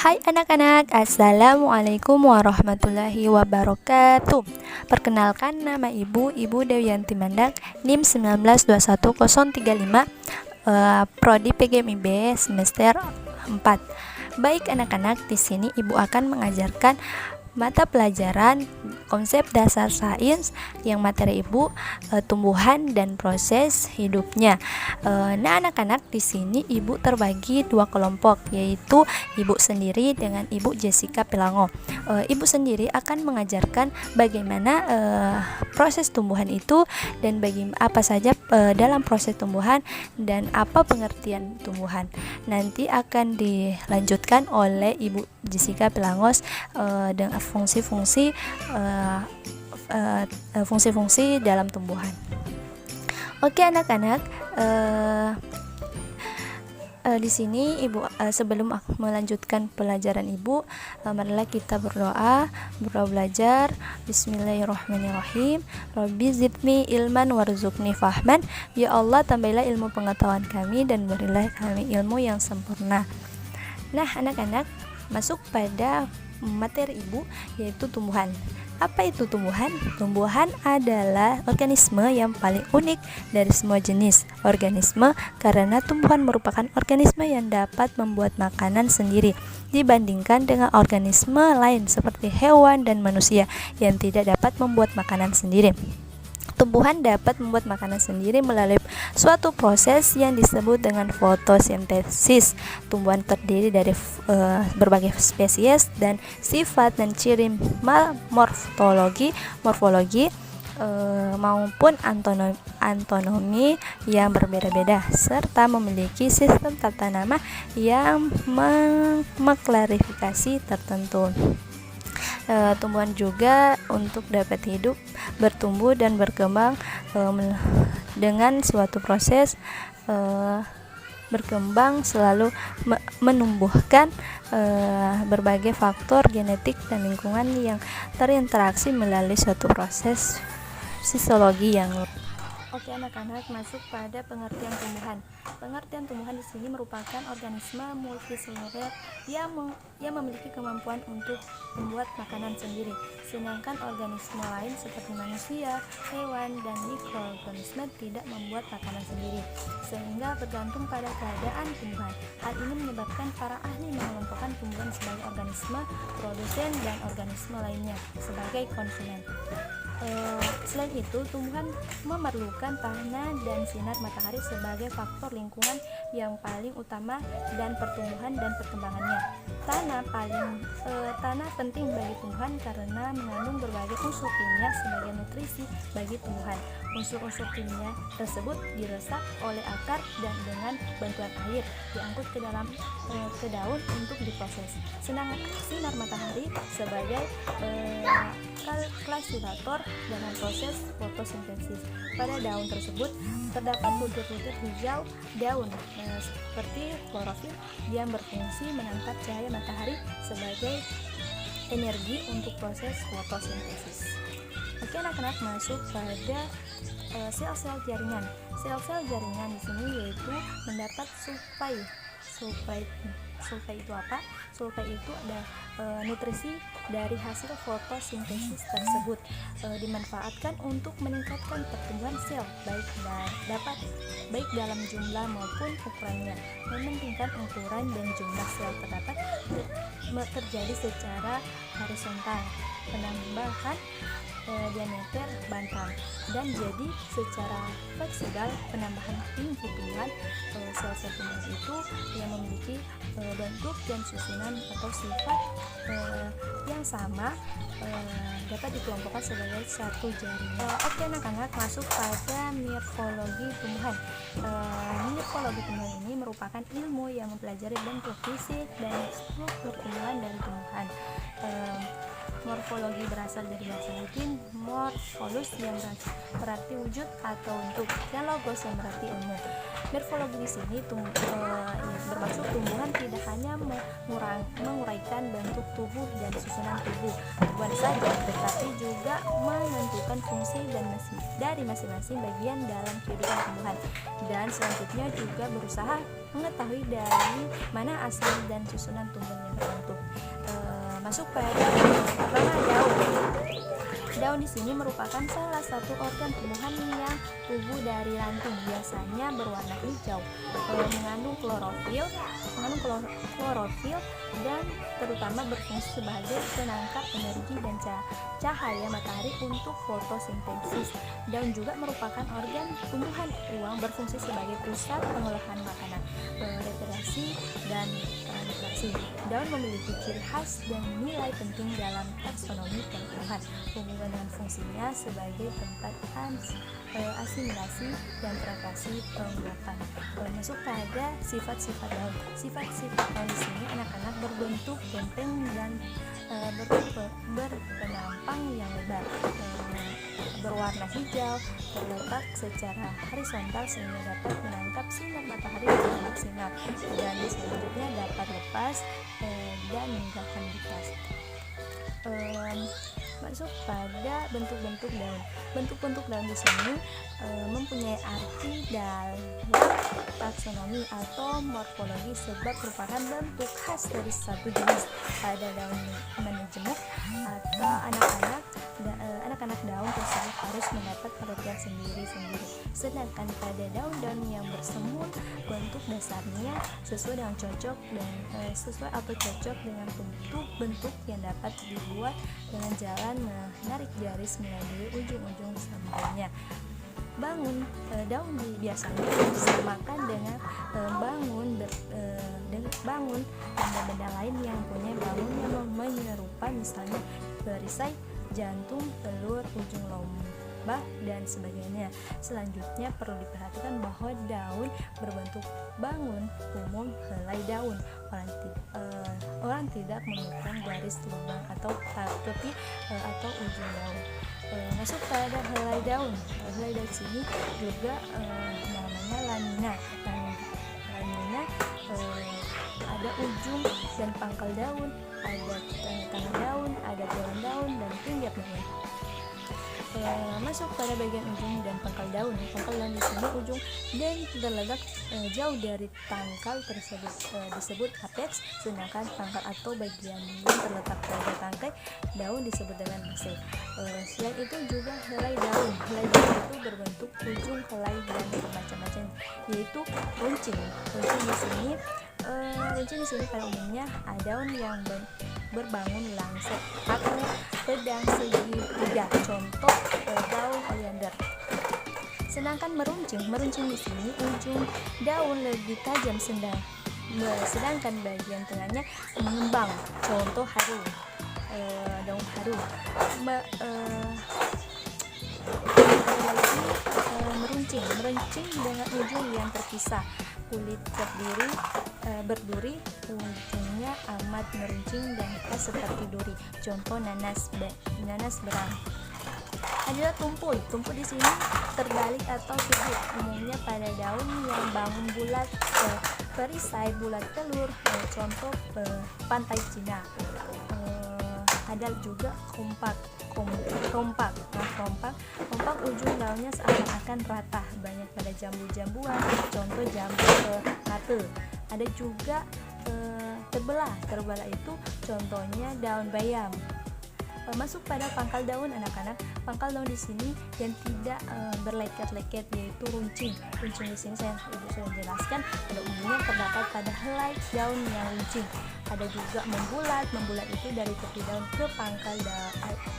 Hai anak-anak, Assalamualaikum warahmatullahi wabarakatuh. Perkenalkan, nama Ibu Dewianti Mandak, NIM 1921035, Prodi PGMIB semester 4. Baik anak-anak, di sini Ibu akan mengajarkan mata pelajaran konsep dasar sains yang materi Ibu tumbuhan dan proses hidupnya. Nah anak-anak, di sini Ibu terbagi dua kelompok, yaitu Ibu sendiri dengan Ibu Jessica Pilango. Ibu sendiri akan mengajarkan bagaimana proses tumbuhan itu dan apa saja dalam proses tumbuhan dan apa pengertian tumbuhan. Nanti akan dilanjutkan oleh Ibu Jessica Pilangos dengan fungsi-fungsi dalam tumbuhan. Oke anak-anak, di sini Ibu sebelum melanjutkan pelajaran Ibu, marilah kita berdoa belajar. Bismillahirrahmanirrahim. Rabbi zidni ilman warzuqni fahman. Ya Allah, tambahlah ilmu pengetahuan kami dan berilah kami ilmu yang sempurna. Nah anak-anak, masuk pada materi Ibu, yaitu tumbuhan. Apa itu tumbuhan? Tumbuhan adalah organisme yang paling unik dari semua jenis organisme, karena tumbuhan merupakan organisme yang dapat membuat makanan sendiri dibandingkan dengan organisme lain seperti hewan dan manusia yang tidak dapat membuat makanan sendiri. Tumbuhan dapat membuat makanan sendiri melalui suatu proses yang disebut dengan fotosintesis. Tumbuhan terdiri dari berbagai spesies dan sifat dan ciri morfologi maupun anatomi yang berbeda-beda, serta memiliki sistem tata nama yang mengklarifikasi tertentu. Tumbuhan juga untuk dapat hidup, bertumbuh dan berkembang dengan suatu proses berkembang selalu menumbuhkan berbagai faktor genetik dan lingkungan yang terinteraksi melalui suatu proses fisiologi yang. Oke anak-anak, masuk pada pengertian tumbuhan. Pengertian tumbuhan di sini merupakan organisme multiseluler yang memiliki kemampuan untuk membuat makanan sendiri. Sedangkan organisme lain seperti manusia, hewan, dan mikroorganisme tidak membuat makanan sendiri, sehingga bergantung pada keadaan tumbuhan. Hal ini menyebabkan para ahli mengelompokkan tumbuhan sebagai organisme produsen dan organisme lainnya sebagai konsumen. Selain itu, tumbuhan memerlukan tanah dan sinar matahari sebagai faktor lingkungan yang paling utama dan pertumbuhan dan perkembangannya. Tanah penting bagi tumbuhan karena mengandung berbagai unsur kimia sebagai nutrisi bagi tumbuhan. Unsur-unsur kimia tersebut diresap oleh akar dan dengan bantuan air diangkut ke daun untuk diproses. Sedangkan sinar matahari sebagai klasifikator dalam proses fotosintesis. Pada daun tersebut terdapat butir-butir hijau daun seperti klorofil yang berfungsi menangkap cahaya matahari sebagai energi untuk proses fotosintesis. Oke anak-anak, masuk pada sel-sel jaringan. Sel-sel jaringan di sini yaitu mendapat sulfai itu apa? Sulfai itu ada nutrisi dari hasil fotosintesis tersebut, dimanfaatkan untuk meningkatkan pertumbuhan sel baik dalam jumlah maupun ukurannya. Mementingkan ukuran dan jumlah sel terjadi secara horizontal, penambahan diameter batang, dan jadi secara fleksibel penambahan individual sel-sel tumbuhan itu yang memiliki bentuk dan susunan atau sifat yang sama dapat dikelompokkan sebagai satu jaringan. Oke anak-anak, masuk pada morfologi tumbuhan. Morfologi tumbuhan ini merupakan ilmu yang mempelajari bentuk fisik dan struktur tumbuhan dari tumbuhan. Morfologi berasal dari bahasa Latin morpholus yang berarti wujud atau bentuk, dan logos yang berarti ilmu. Morfologi di sini bermaksud tumbuhan tidak hanya menguraikan bentuk tubuh dan susunan tubuhan saja, tetapi juga menentukan fungsi dari masing-masing bagian dalam kehidupan tumbuhan, dan selanjutnya juga berusaha mengetahui dari mana asal dan susunan tumbuh yang terbentuk. Masuk pada pertama daun. Daun di sini merupakan salah satu organ tumbuhan yang tumbuh dari ranting, biasanya berwarna hijau, mengandung klorofil dan terutama berfungsi sebagai penangkap energi dan cahaya matahari untuk fotosintesis. Daun juga merupakan organ tumbuhan ruang, berfungsi sebagai pusat pengolahan makanan, rekreasi dan transaksi. Daun memiliki ciri khas dan nilai penting dalam taksonomi tumbuhan, hubungan dengan fungsinya sebagai tempat asimilasi dan transaksi pembuatan. Masuk pada sifat-sifat daun. Sifat-sifat daun di sini anak-anak berbentuk benteng dan berpenampang yang lebar, berwarna hijau, terletak secara horizontal sehingga dapat menangkap sinar matahari dengan maksimal, dan selanjutnya dapat lepas dan meninggalkan bekas. Masuk pada bentuk-bentuk daun. Bentuk-bentuk daun di sini mempunyai arti dalam taksonomi atau morfologi sebab merupakan bentuk khas dari satu jenis. Pada daun menjemuk atau anak-anak daun tersebut harus mendapat perhatian sendiri-sendiri. Sedangkan pada daun-daun yang bersemut, bentuk dasarnya sesuai atau cocok dengan bentuk yang dapat dibuat dengan jalan menarik garis melalui ujung-ujung sambelnya. Daun biasanya disamakan dengan bangun benda-benda lain yang punya bangun yang menyerupai, misalnya perisai, jantung, telur, ujung lomba, dan sebagainya. Selanjutnya perlu diperhatikan bahwa daun berbentuk bangun umum helai daun. Orang tidak menemukan garis lubang atau tepi atau ujung daun. Masuk pada helai daun. Helai daun sini juga namanya lamina. Lamina ada ujung dan pangkal daun, ada tengah daun, ada daun dan pinggir daun. Masuk pada bagian ujung dan pangkal daun. Pangkal daun di sini ujung dan terletak jauh dari tangkal tersebut disebut apex, sedangkan pangkal atau bagian yang terletak pada tangkai daun disebut dengan base. Selain itu juga helai daun. Helai daun itu berbentuk ujung helai dan bermacam-macam, yaitu runcing. Runcing di sini pada umumnya daun yang berbangun langsat atau pedang segitiga, contoh daun oleander. Sedangkan meruncing di sini ujung daun lebih tajam, sedangkan bagian tengahnya mengembang, contoh haru, daun haru. Meruncing dengan ujung yang terpisah, kulit berduri, ujungnya amat meruncing dan khas seperti duri, contoh nanas berang. Adalah tumpul di sini terbalik atau sudut, umumnya pada daun yang bangun bulat, perisai, bulat telur, contoh pantai Cina. Ada juga kompak ujung daunnya seakan-akan rata, banyak pada jambu-jambuan, contoh jambu mate. Ada juga terbelah itu contohnya daun bayam. Masuk pada pangkal daun anak-anak. Pangkal daun di sini yang tidak berleket-leket, yaitu runcing. Runcing di sini ibu sudah jelaskan, pada umumnya terdapat pada helai daun yang runcing. Ada juga membulat itu dari tepi daun ke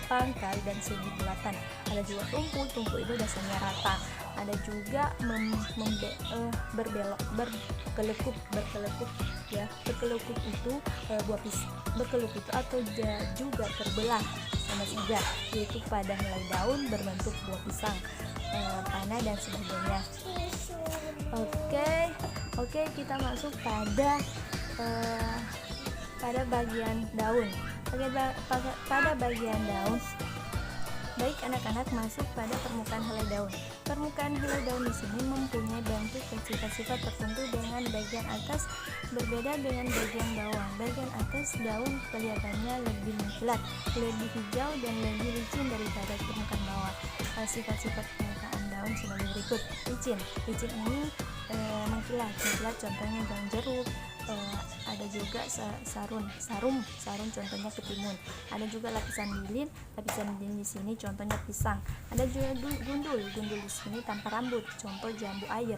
pangkal dan segi bulatan. Ada juga tumpul itu dasarnya rata. Ada juga berkelekup ya. Berkelekup itu berkelekup itu atau juga terbelah sama saja, yaitu pada helai daun berbentuk buah pisang, panah dan sebagainya. Oke, kita masuk pada bagian daun. Pada bagian daun, baik anak-anak, masuk pada permukaan helai daun. Permukaan helai daun di sini mempunyai bentuk dan sifat-sifat tertentu, dengan bagian atas berbeda dengan bagian bawah. Bagian atas daun kelihatannya lebih mengkilat, lebih hijau dan lebih licin daripada permukaan bawah. Sifat-sifat permukaan daun sebagai berikut. Licin ini kilat contohnya daun jeruk. Ada juga sarum contohnya ketimun. Ada juga lapisan lilin di sini contohnya pisang. Ada juga gundul di sini tanpa rambut, contoh jambu air.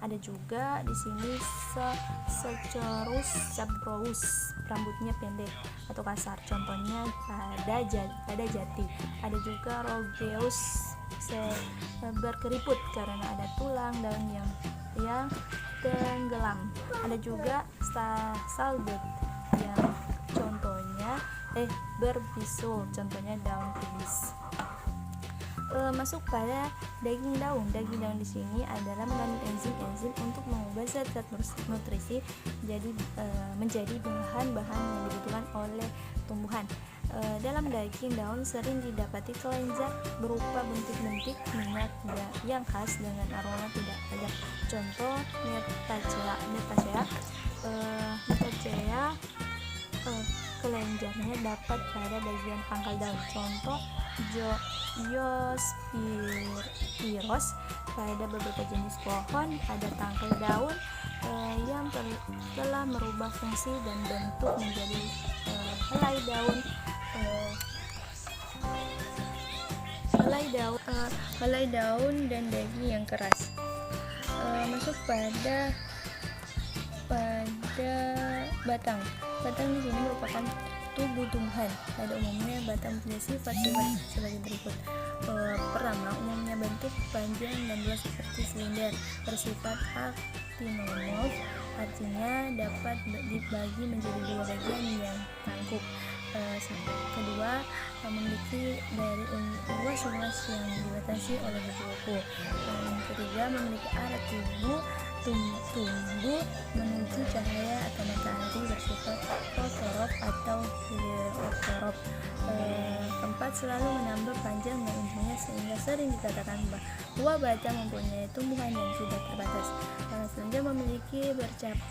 Ada juga di sini Secerus sabrous, rambutnya pendek atau kasar, contohnya pada jati. Ada juga Rogeus berkeriput karena ada tulang daun yang tenggelam. Ada juga Salbut yang contohnya berbisul, contohnya daun kubis. Masuk pada daging daun di sini adalah mengandung enzim untuk mengubah zat-zat nutrisi menjadi bahan-bahan yang dibutuhkan oleh tumbuhan. Dalam daging daun sering didapati kelenjar berupa bintik-bintik minyak yang khas dengan aroma tidak tajam, contoh Myrtaceae. Kelenjarnya dapat pada bagian pangkal daun, contoh Diospyros. Pada beberapa jenis pohon ada tangkai daun yang telah merubah fungsi dan bentuk menjadi helai daun dan daging yang keras. Masuk pada batang di sini merupakan tubuh tumbuhan. Pada umumnya batang punya sifat sebagai berikut. Pertama, umumnya bentuk panjang dan bulat seperti silinder, bersifat aktinomorf, artinya dapat dibagi menjadi dua bagian yang tangkup. Kedua, memiliki dari ruas-ruas yang dibatasi oleh kuku. Ketiga, memiliki arah tumbuh menuju cahaya atau matahari, bersifat fotorof atau heliotroph. Keempat, selalu menambah panjang dan ujungnya sehingga sering dikatakan bahwa batang mempunyai tumbuhan yang tidak terbatas. Selanjutnya memiliki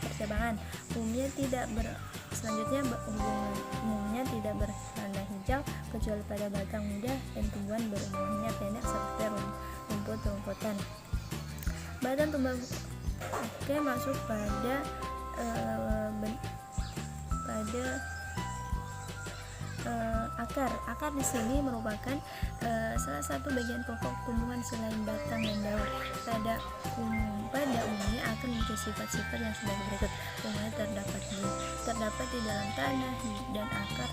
percabangan, umumnya tidak berwarna hijau kecuali pada batang muda, dan tumbuhan berumurnya pendek seperti rumput-rumputan. Batang tumbuh. Masuk pada akar. Akar di sini merupakan salah satu bagian pokok tumbuhan selain batang dan daun. Pada umumnya akar memiliki sifat-sifat yang sebagai berikut. Umumnya terdapat di dalam tanah, dan akar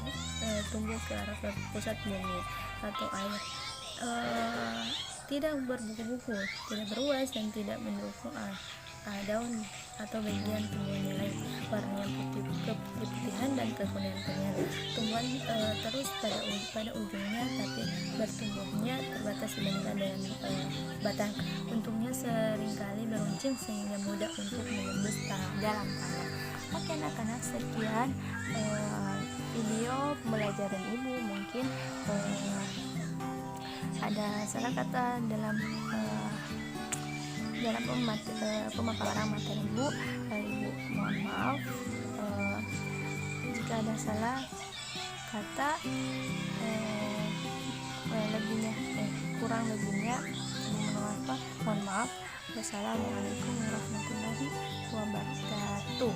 tumbuh ke arah pusat bumi atau air. Tidak berbuku-buku, tidak beruas, dan tidak mendukung daun atau bagian tumbuhan yang lain. Warnanya keputihan dan kekuningan. Tumbuhan terus pada ujungnya, tapi bertumbuhnya terbatas dibandingkan dengan batang. Untungnya seringkali beruncing sehingga mudah untuk menembus dalam tanah. Oke anak-anak, sekian video pembelajaran ibu. Mungkin ada salah kata dalam pemaparan materi ibu. Ibu mohon maaf jika ada salah kata, kurang lebihnya mohon maaf. Wassalamualaikum warahmatullahi wabarakatuh.